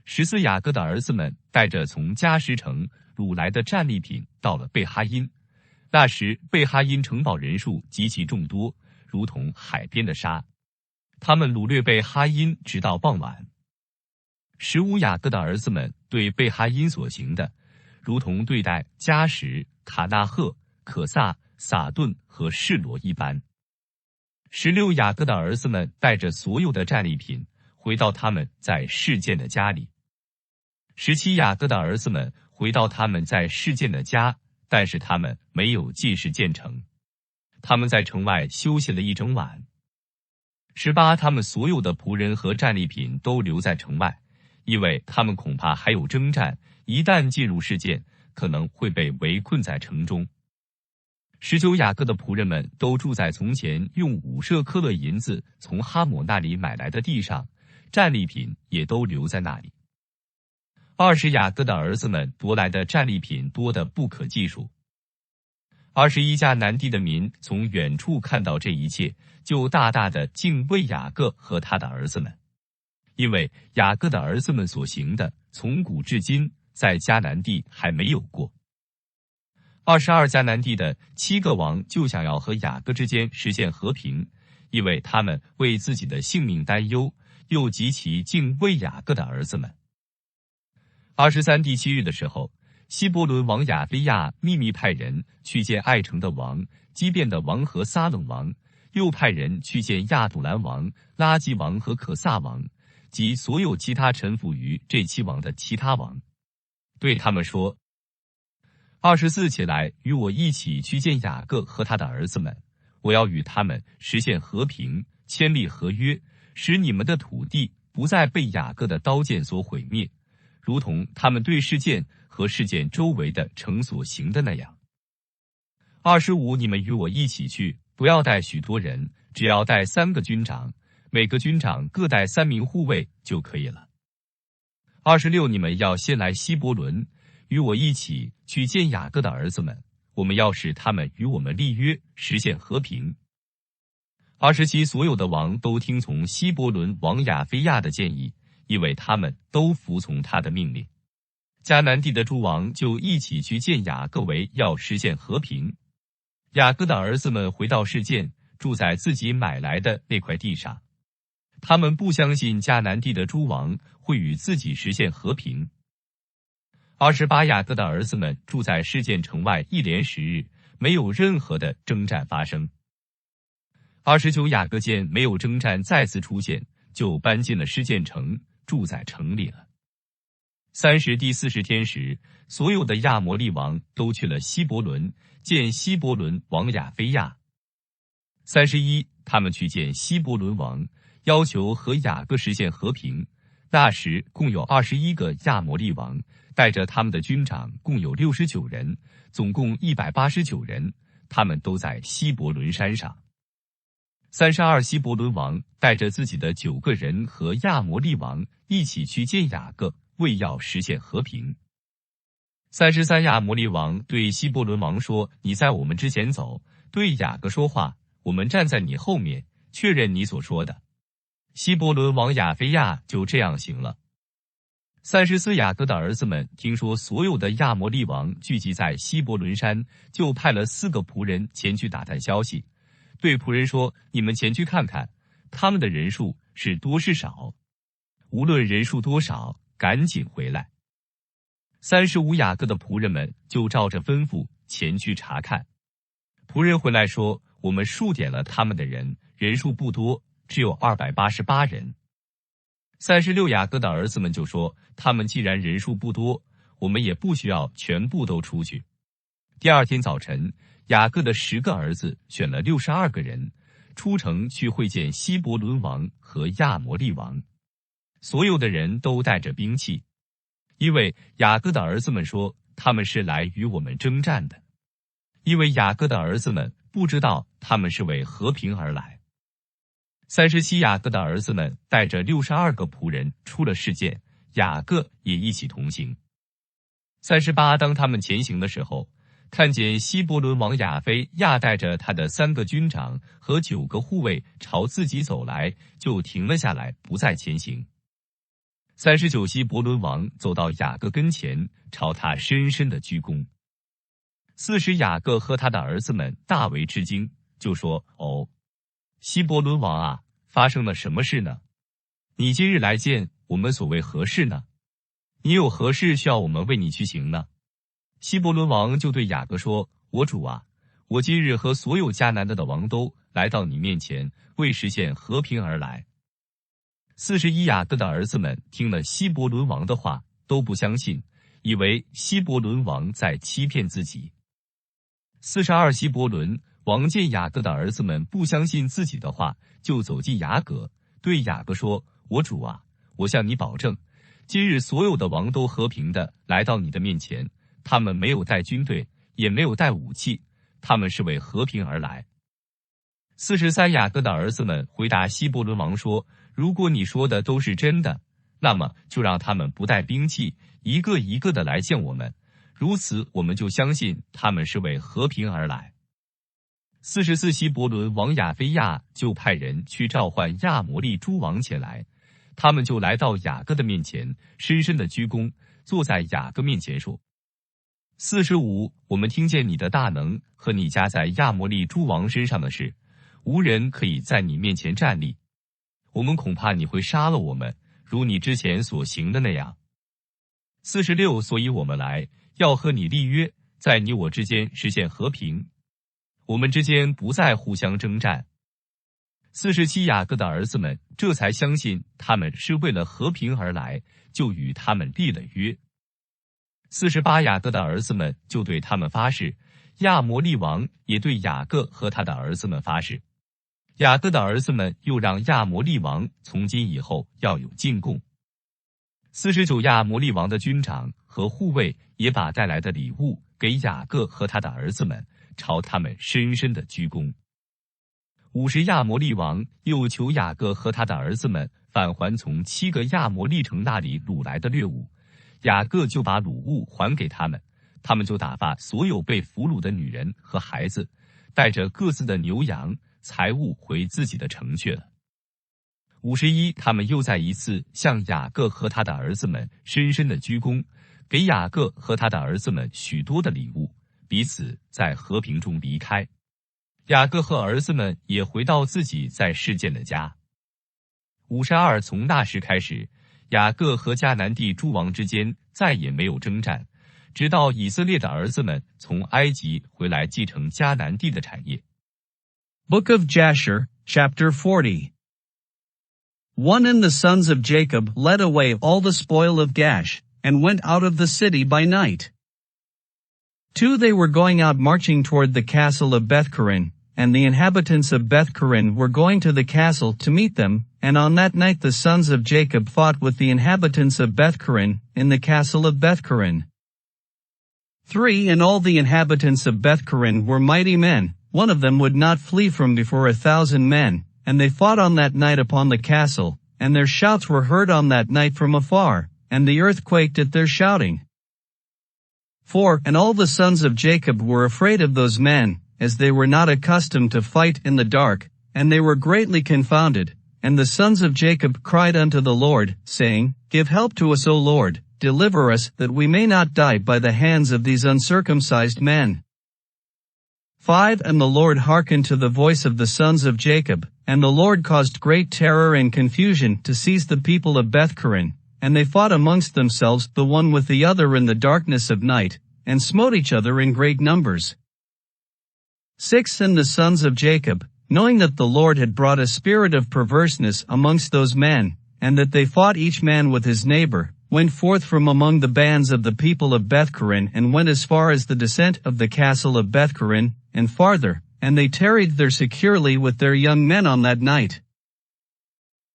14雅各的儿子们带着从加什城掳来的战利品到了贝哈因。那时贝哈因城堡人数极其众多，如同海边的沙。他们掳掠贝哈因直到傍晚。15雅各的儿子们对贝哈因所行的，如同对待加什、塔纳赫、可萨、撒顿和示罗一般。16雅各的儿子们带着所有的战利品回到他们在示剑的家里。17雅各的儿子们回到他们在示剑的家，但是他们没有进示剑城，他们在城外休息了一整晚。18他们所有的仆人和战利品都留在城外，因为他们恐怕还有征战，一旦进入示剑，可能会被围困在城中。19雅各的仆人们都住在从前用5舍克勒银子从哈抹那里买来的地上，战利品也都留在那里。20雅各的儿子们夺来的战利品多得不可计数。21迦南地的民从远处看到这一切，就大大的敬畏雅各和他的儿子们，因为雅各的儿子们所行的，从古至今在迦南地还没有过。22迦南地的7个王就想要和雅各之间实现和平，因为他们为自己的性命担忧，又极其敬畏雅各的儿子们。23第7日的时候，希伯伦王亚非亚秘密派人去见爱城的王、基遍的王和撒冷王，又派人去见亚杜兰王、拉基王和可萨王，及所有其他臣服于这7王的其他王，对他们说：24起来，与我一起去见雅各和他的儿子们，我要与他们实现和平，签立合约，使你们的土地不再被雅各的刀剑所毁灭，如同他们对示剑和示剑周围的城所行的那样。25你们与我一起去，不要带许多人，只要带3个军长，每个军长各带3名护卫就可以了。26你们要先来希伯伦，与我一起去见雅各的儿子们，我们要使他们与我们立约，实现和平。27所有的王都听从希伯伦王亚非亚的建议，因为他们都服从他的命令。迦南地的诸王就一起去见雅各，为要实现和平。雅各的儿子们回到示剑，住在自己买来的那块地上。他们不相信迦南地的诸王会与自己实现和平。28雅各的儿子们住在示剑城外一连10日，没有任何的征战发生。29雅各见没有征战再次出现，就搬进了示剑城，住在城里了。30第40天时，所有的亚摩利王都去了希伯伦，见希伯伦王亚非亚。31他们去见希伯伦王，要求和雅各实现和平。那时共有21个亚摩利王，带着他们的军长共有69人，总共189人，他们都在希伯伦山上。32希伯伦王带着自己的9个人和亚摩利王一起去见雅各，为要实现和平。33亚摩利王对希伯伦王说：你在我们之前走，对雅各说话，我们站在你后面，确认你所说的。希伯伦王亚非亚就这样行了。34雅各的儿子们听说所有的亚摩利王聚集在希伯伦山，就派了4个仆人前去打探消息，对仆人说：你们前去看看，他们的人数是多是少，无论人数多少，赶紧回来。35雅各的仆人们就照着吩咐前去查看。仆人回来说：我们数点了他们的人，人数不多，只有288人。36雅各的儿子们就说：他们既然人数不多，我们也不需要全部都出去。第二天早晨，雅各的10个儿子选了62个人，出城去会见希伯伦王和亚摩利王。所有的人都带着兵器，因为雅各的儿子们说他们是来与我们征战的，因为雅各的儿子们不知道他们是为和平而来。37雅各的儿子们带着62个仆人出了示剑，雅各也一起同行。38当他们前行的时候，看见希伯伦王亚非亚带着他的3个军长和9个护卫朝自己走来，就停了下来，不再前行。39希伯伦王走到雅各跟前，朝他深深的鞠躬。40雅各和他的儿子们大为吃惊，就说：哦，希伯伦王啊，发生了什么事呢？你今日来见我们所谓何事呢？你有何事需要我们为你去行呢？希伯伦王就对雅各说：我主啊，我今日和所有迦南的王都来到你面前，为实现和平而来。41雅各的儿子们听了希伯伦王的话，都不相信，以为希伯伦王在欺骗自己。42希伯伦王见雅各的儿子们不相信自己的话，就走进雅各，对雅各说：我主啊，我向你保证，今日所有的王都和平的来到你的面前，他们没有带军队，也没有带武器，他们是为和平而来。43雅各的儿子们回答希伯伦王说：如果你说的都是真的，那么就让他们不带兵器，一个一个的来见我们，如此我们就相信他们是为和平而来。44希伯伦王亚非亚就派人去召唤亚摩利诸王前来，他们就来到雅各的面前，深深的鞠躬，坐在雅各面前说：45我们听见你的大能和你加在亚摩利诸王身上的事，无人可以在你面前站立，我们恐怕你会杀了我们，如你之前所行的那样。46所以我们来，要和你立约，在你我之间实现和平，我们之间不再互相征战。47雅各的儿子们这才相信他们是为了和平而来，就与他们立了约。48雅各的儿子们就对他们发誓，亚摩利王也对雅各和他的儿子们发誓。雅各的儿子们又让亚摩利王从今以后要有进贡。49亚摩利王的军长和护卫也把带来的礼物给雅各和他的儿子们，朝他们深深的鞠躬。50亚摩利王又求雅各和他的儿子们返还从7个亚摩利城那里掳来的掠物，雅各就把掳物还给他们，他们就打发所有被俘虏的女人和孩子，带着各自的牛羊财物回自己的城去了。51他们又再一次向雅各和他的儿子们深深的鞠躬，给雅各和他的儿子们许多的礼物，彼此在和平中离开。雅各和儿子们也回到自己在示剑的家。52从那时开始，雅各和迦南地诸王之间再也没有征战，直到以色列的儿子们从埃及回来继承迦南地的产业。Book of Jasher, chapter 40. One and the sons of Jacob led away all the spoil of Gash, and went out of the city by night. 2 They were going out marching toward the castle of Bethchorin, and the inhabitants of Bethchorin were going to the castle to meet them, and on that night the sons of Jacob fought with the inhabitants of Bethchorin, in the castle of Bethchorin. 3 And all the inhabitants of Bethchorin were mighty men, one of them would not flee from before 1,000 men, and they fought on that night upon the castle, and their shouts were heard on that night from afar, and the earth quaked at their shouting. 4 And all the sons of Jacob were afraid of those men, as they were not accustomed to fight in the dark, and they were greatly confounded. And the sons of Jacob cried unto the Lord, saying, Give help to us, O Lord, deliver us, that we may not die by the hands of these uncircumcised men. 5 And the Lord hearkened to the voice of the sons of Jacob, and the Lord caused great terror and confusion to seize the people of Bethchorin, and they fought amongst themselves the one with the other in the darkness of night, and smote each other in great numbers. 6 And the sons of Jacob, knowing that the Lord had brought a spirit of perverseness amongst those men, and that they fought each man with his neighbor, went forth from among the bands of the people of Bethchorin, and went as far as the descent of the castle of Bethchorin, and farther, and they tarried there securely with their young men on that night.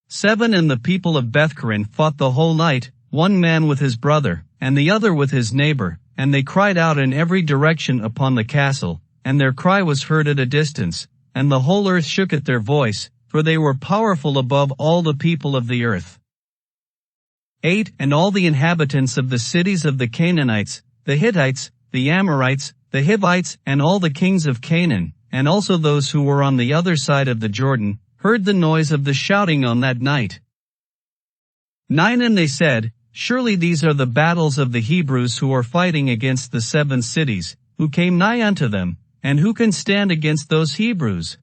7 And the people of Bethchorin fought the whole night, one man with his brother, and the other with his neighbor, and they cried out in every direction upon the castle, and their cry was heard at a distance, and the whole earth shook at their voice, for they were powerful above all the people of the earth. 8 And all the inhabitants of the cities of the Canaanites, the Hittites, the Amorites, the Hivites, and all the kings of Canaan, and also those who were on the other side of the Jordan, heard the noise of the shouting on that night. 9 And they said, Surely these are the battles of the Hebrews who are fighting against the 7 cities, who came nigh unto them, and who can stand against those Hebrews?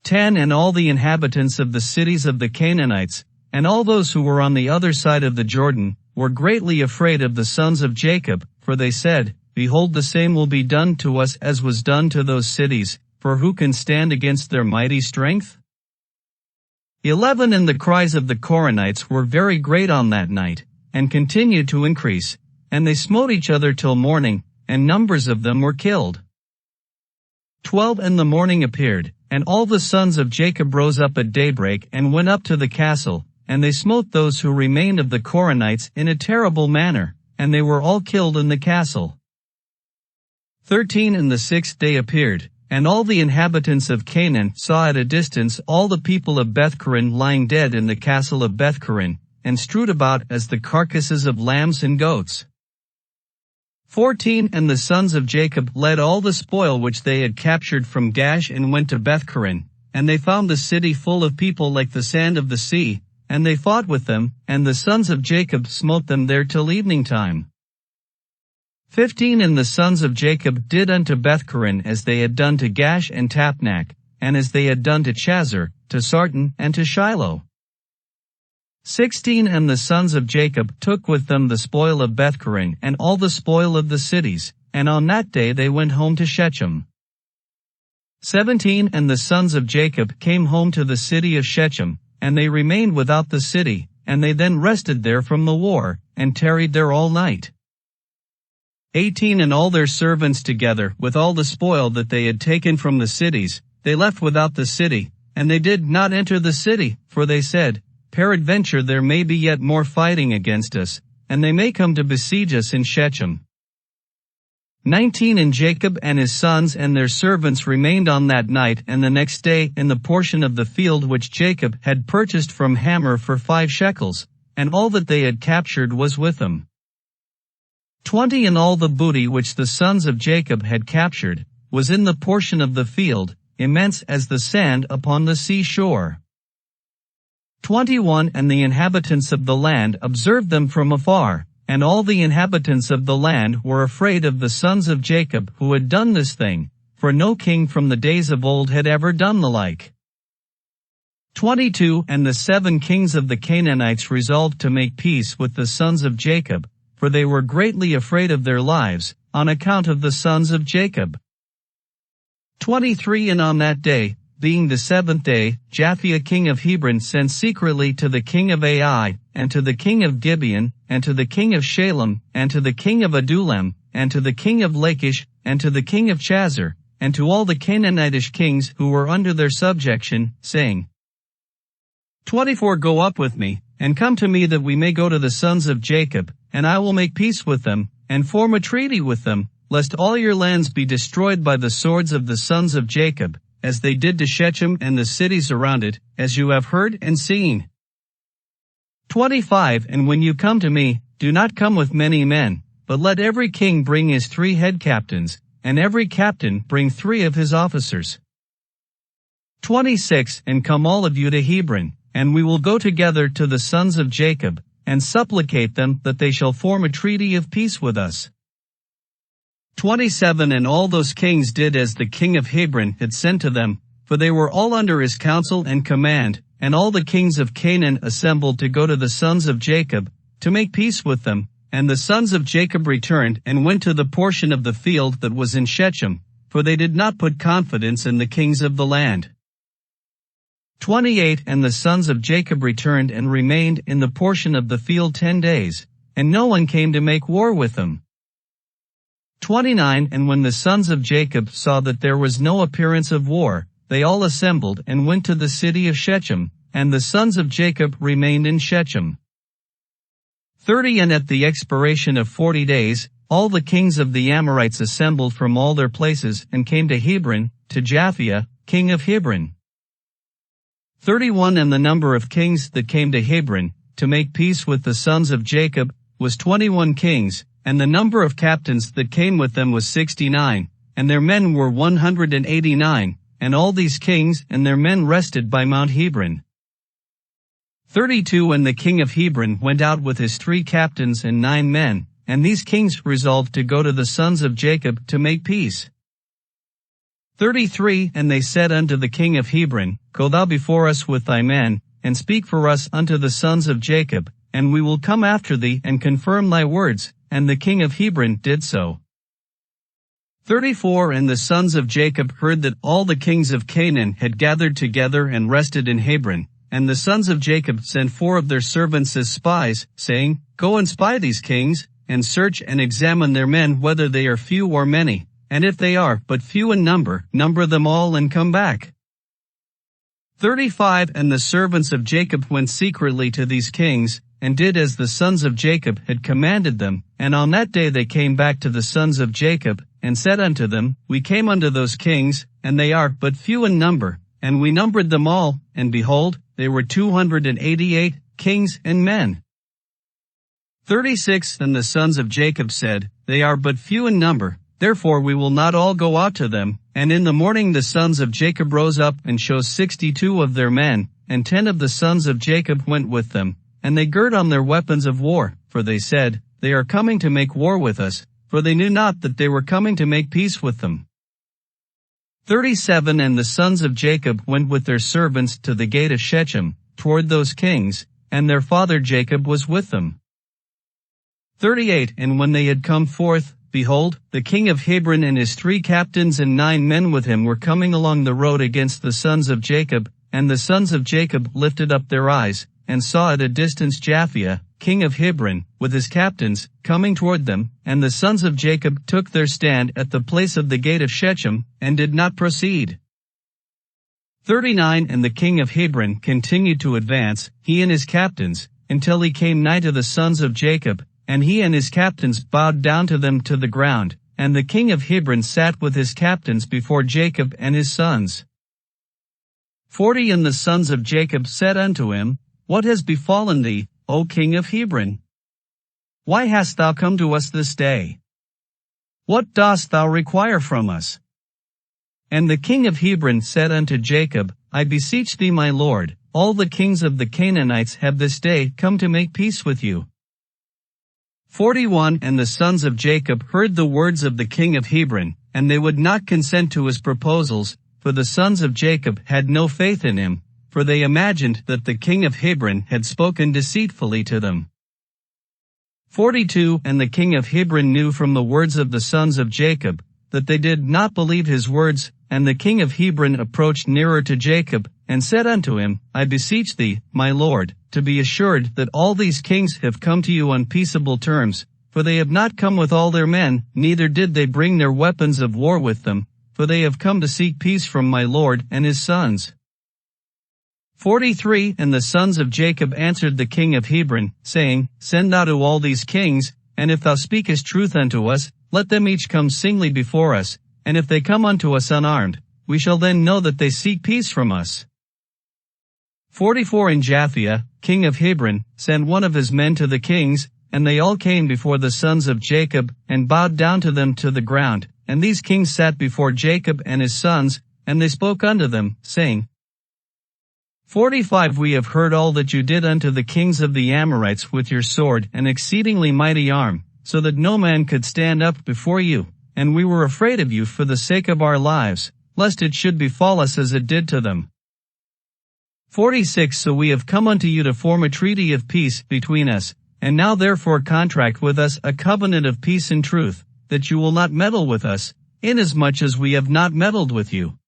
10 And all the inhabitants of the cities of the Canaanites, and all those who were on the other side of the Jordan, were greatly afraid of the sons of Jacob, for they said, behold, the same will be done to us as was done to those cities, for who can stand against their mighty strength? 11 And the cries of the Koranites were very great on that night, and continued to increase, and they smote each other till morning, and numbers of them were killed. 12 And the morning appeared, and all the sons of Jacob rose up at daybreak and went up to the castle, and they smote those who remained of the Koranites in a terrible manner, and they were all killed in the castle. 13 And the 6th day appeared, and all the inhabitants of Canaan saw at a distance all the people of Bethchorin lying dead in the castle of Bethchorin, and strewed about as the carcasses of lambs and goats. 14 And the sons of Jacob led all the spoil which they had captured from Gash and went to Bethchorin, and they found the city full of people like the sand of the sea, and they fought with them, and the sons of Jacob smote them there till evening time. 15 And the sons of Jacob did unto Bethchorin as they had done to Gash and Tapnach, and as they had done to Chazar, to Sarton, and to Shiloh. 16 And the sons of Jacob took with them the spoil of Bethchorin and all the spoil of the cities, and on that day they went home to Shechem. 17 And the sons of Jacob came home to the city of Shechem, and they remained without the city, and they then rested there from the war, and tarried there all night. 18 And all their servants together with all the spoil that they had taken from the cities, they left without the city, and they did not enter the city, for they said, Peradventure there may be yet more fighting against us, and they may come to besiege us in Shechem. 19 And Jacob and his sons and their servants remained on that night and the next day in the portion of the field which Jacob had purchased from Hamor for 5 shekels, and all that they had captured was with them. 20 And all the booty which the sons of Jacob had captured was in the portion of the field, immense as the sand upon the sea shore. 21 And the inhabitants of the land observed them from afar, and all the inhabitants of the land were afraid of the sons of Jacob who had done this thing, for no king from the days of old had ever done the like. 22 And the 7 kings of the Canaanites resolved to make peace with the sons of Jacob, for they were greatly afraid of their lives, on account of the sons of Jacob. 23 And on that day, being the 7th day, Japhia king of Hebron sent secretly to the king of Ai, and to the king of Gibeon, and to the king of Shalem, and to the king of Adullam, and to the king of Lachish, and to the king of Chazar, and to all the Canaanitish kings who were under their subjection, saying, 24 Go up with me, and come to me that we may go to the sons of Jacob, and I will make peace with them, and form a treaty with them, lest all your lands be destroyed by the swords of the sons of Jacob, as they did to Shechem and the cities around it, as you have heard and seen. 25 And when you come to me, do not come with many men, but let every king bring his 3 head captains, and every captain bring 3 of his officers. 26 And come all of you to Hebron, and we will go together to the sons of Jacob, and supplicate them that they shall form a treaty of peace with us. 27 And all those kings did as the king of Hebron had sent to them, for they were all under his counsel and command, and all the kings of Canaan assembled to go to the sons of Jacob, to make peace with them, and the sons of Jacob returned and went to the portion of the field that was in Shechem, for they did not put confidence in the kings of the land. 28 And the sons of Jacob returned and remained in the portion of the field 10 days, and no one came to make war with them. 29 And when the sons of Jacob saw that there was no appearance of war, they all assembled and went to the city of Shechem, and the sons of Jacob remained in Shechem. 30 And at the expiration of 40 days, all the kings of the Amorites assembled from all their places and came to Hebron, to Japhia, king of Hebron. 31 And the number of kings that came to Hebron, to make peace with the sons of Jacob, was 21 kings, and the number of captains that came with them was 69, and their men were 189, and all these kings and their men rested by Mount Hebron. 32 And the king of Hebron went out with his 3 captains and 9 men, and these kings resolved to go to the sons of Jacob to make peace. 33 And they said unto the king of Hebron, Go thou before us with thy men, and speak for us unto the sons of Jacob, and we will come after thee and confirm thy words. And the king of Hebron did so. 34 And the sons of Jacob heard that all the kings of Canaan had gathered together and rested in Hebron. And the sons of Jacob sent 4 of their servants as spies, saying, Go and spy these kings, and search and examine their men whether they are few or many. And if they are but few in number, number them all and come back. 35 And the servants of Jacob went secretly to these kings, and did as the sons of Jacob had commanded them. And on that day they came back to the sons of Jacob, and said unto them, We came unto those kings, and they are but few in number, and we numbered them all, and behold, they were 288 kings and men. 36 And the sons of Jacob said, They are but few in number, therefore we will not all go out to them. And in the morning the sons of Jacob rose up and chose 62 of their men, and 10 of the sons of Jacob went with them. And they girt on their weapons of war, for they said, They are coming to make war with us, for they knew not that they were coming to make peace with them. 37 And the sons of Jacob went with their servants to the gate of Shechem, toward those kings, and their father Jacob was with them. 38 And when they had come forth, behold, the king of Hebron and his 3 captains and 9 men with him were coming along the road against the sons of Jacob. And the sons of Jacob lifted up their eyes, and saw at a distance Japhia, king of Hebron, with his captains, coming toward them. And the sons of Jacob took their stand at the place of the gate of Shechem, and did not proceed. 39 And the king of Hebron continued to advance, he and his captains, until he came nigh to the sons of Jacob, and he and his captains bowed down to them to the ground. And the king of Hebron sat with his captains before Jacob and his sons. 40 And the sons of Jacob said unto him, What has befallen thee, O king of Hebron? Why hast thou come to us this day? What dost thou require from us? And the king of Hebron said unto Jacob, I beseech thee, my lord, all the kings of the Canaanites have this day come to make peace with you. 41 And the sons of Jacob heard the words of the king of Hebron, and they would not consent to his proposals, for the sons of Jacob had no faith in him, for they imagined that the king of Hebron had spoken deceitfully to them. 42 And the king of Hebron knew from the words of the sons of Jacob, that they did not believe his words. And the king of Hebron approached nearer to Jacob, and said unto him, I beseech thee, my lord, to be assured that all these kings have come to you on peaceable terms, for they have not come with all their men, neither did they bring their weapons of war with them, for they have come to seek peace from my lord and his sons. 43 And the sons of Jacob answered the king of Hebron, saying, Send thou to all these kings, and if thou speakest truth unto us, let them each come singly before us, and if they come unto us unarmed, we shall then know that they seek peace from us. 44 And Japhia, king of Hebron, sent one of his men to the kings, and they all came before the sons of Jacob, and bowed down to them to the ground. And these kings sat before Jacob and his sons, and they spoke unto them, saying, 45 We have heard all that you did unto the kings of the Amorites with your sword and exceedingly mighty arm, so that no man could stand up before you. And we were afraid of you for the sake of our lives, lest it should befall us as it did to them. 46 So we have come unto you to form a treaty of peace between us, and now therefore contract with us a covenant of peace and truth, that you will not meddle with us, inasmuch as we have not meddled with you.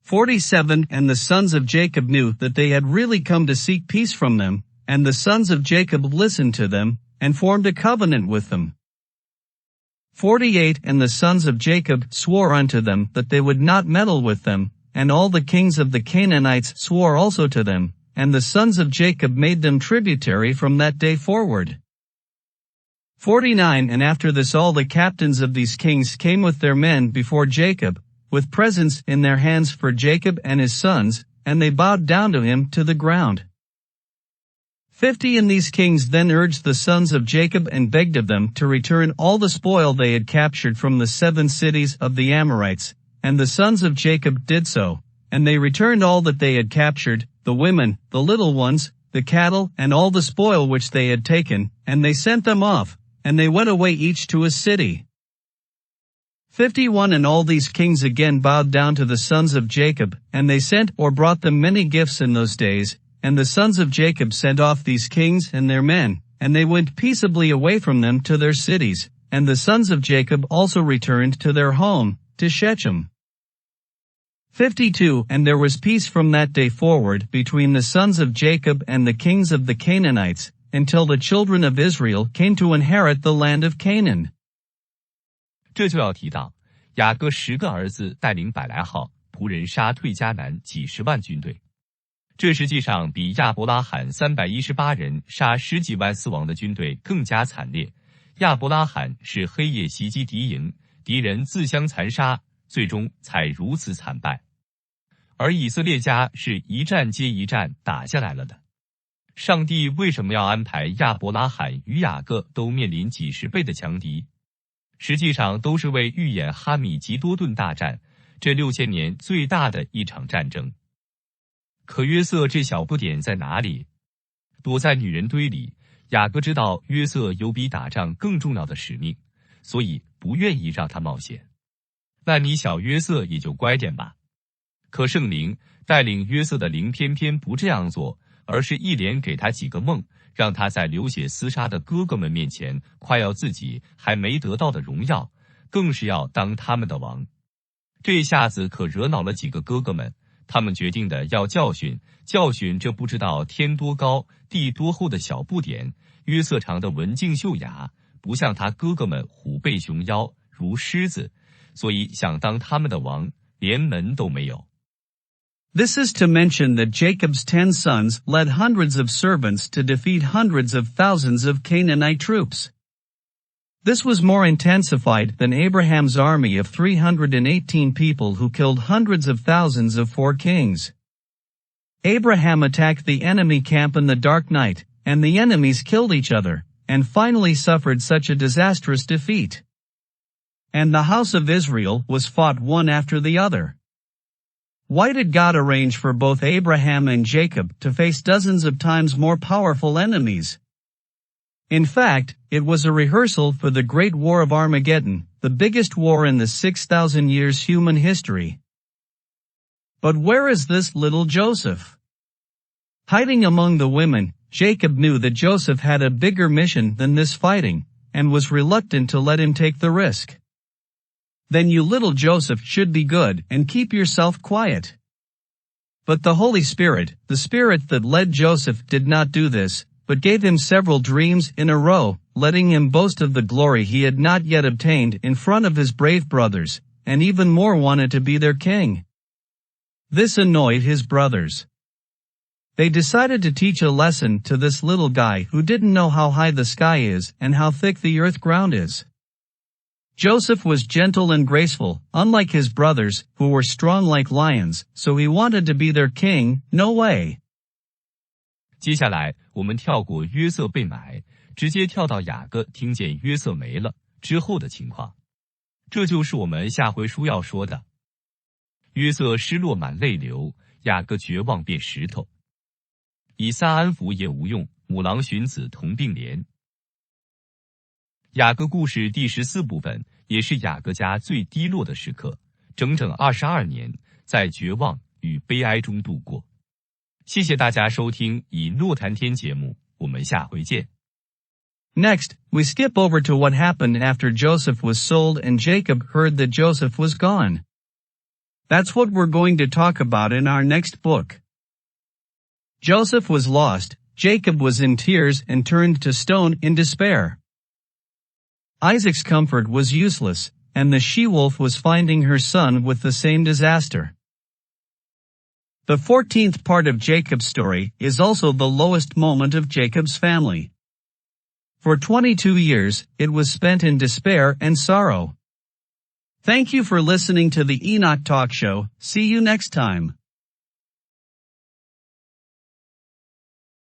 47 And the sons of Jacob knew that they had really come to seek peace from them, and the sons of Jacob listened to them, and formed a covenant with them. 48 And the sons of Jacob swore unto them that they would not meddle with them, and all the kings of the Canaanites swore also to them, and the sons of Jacob made them tributary from that day forward. 49 And after this all the captains of these kings came with their men before Jacob, with presents in their hands for Jacob and his sons, and they bowed down to him to the ground. 50 And these kings then urged the sons of Jacob and begged of them to return all the spoil they had captured from the 7 cities of the Amorites, and the sons of Jacob did so, and they returned all that they had captured, the women, the little ones, the cattle, and all the spoil which they had taken, and they sent them off, and they went away each to his city. 51 And all these kings again bowed down to the sons of Jacob, and they sent or brought them many gifts in those days. And the sons of Jacob sent off these kings and their men, and they went peaceably away from them to their cities. and the sons of Jacob also returned to their home, to Shechem. 52 And there was peace from that day forward between the sons of Jacob and the kings of the Canaanites, until the children of Israel came to inherit the land of Canaan. 这就要提到，雅各10个儿子带领百来号仆人杀退迦南几十万军队，这实际上比亚伯拉罕318人杀10几万死亡的军队更加惨烈。亚伯拉罕是黑夜袭击敌营，敌人自相残杀，最终才如此惨败。而以色列家是一战接一战打下来了的。上帝为什么要安排亚伯拉罕与雅各都面临几十倍的强敌？实际上都是为预演哈米吉多顿大战，这6000年最大的一场战争。可约瑟这小不点在哪里？躲在女人堆里。雅各知道约瑟有比打仗更重要的使命，所以不愿意让他冒险。那你小约瑟也就乖点吧。可圣灵带领约瑟的灵偏偏不这样做，而是一连给他几个梦，让他在流血厮杀的哥哥们面前夸耀自己还没得到的荣耀，更是要当他们的王。这下子可惹恼了几个哥哥们，他们决定的要教训这不知道天多高地多厚的小不点。约瑟长的文静秀雅，不像他哥哥们虎背熊腰如狮子，所以想当他们的王，连门都没有。This is to mention that Jacob's 10 sons led hundreds of servants to defeat hundreds of thousands of Canaanite troops. This was more intensified than Abraham's army of 318 people who killed hundreds of thousands of 4 kings. Abraham attacked the enemy camp in the dark night, and the enemies killed each other, and finally suffered such a disastrous defeat. And the house of Israel was fought one after the other. Why did God arrange for both Abraham and Jacob to face dozens of times more powerful enemies? In fact, it was a rehearsal for the Great War of Armageddon, the biggest war in the 6,000 years human history. But where is this little Joseph? Hiding among the women, Jacob knew that Joseph had a bigger mission than this fighting, and was reluctant to let him take the risk. Then you little Joseph should be good and keep yourself quiet. But the Holy Spirit, the Spirit that led Joseph, did not do this, but gave him several dreams in a row, letting him boast of the glory he had not yet obtained in front of his brave brothers, and even more wanted to be their king. This annoyed his brothers. They decided to teach a lesson to this little guy who didn't know how high the sky is and how thick the earth ground is. Joseph was gentle and graceful, unlike his brothers, who were strong like lions, so he wanted to be their king. No way. 接下来我们跳过约瑟被买，直接跳到雅各听见约瑟没了之后的情况。这就是我们下回书要说的。约瑟失落满泪流，雅各绝望变石头。以撒安抚也无用，母狼寻子同病连。雅各故事第14部分也是雅各家最低落的时刻，整整22年在绝望与悲哀中度过。谢谢大家收听以诺谈天节目，我们下回见。Next, we skip over to what happened after Joseph was sold and Jacob heard that Joseph was gone. That's what we're going to talk about in our next book. Joseph was lost, Jacob was in tears and turned to stone in despair. Isaac's comfort was useless, and the she-wolf was finding her son with the same disaster. The 14th part of Jacob's story is also the lowest moment of Jacob's family. For 22 years, it was spent in despair and sorrow. Thank you for listening to the Enoch Talk Show. See you next time.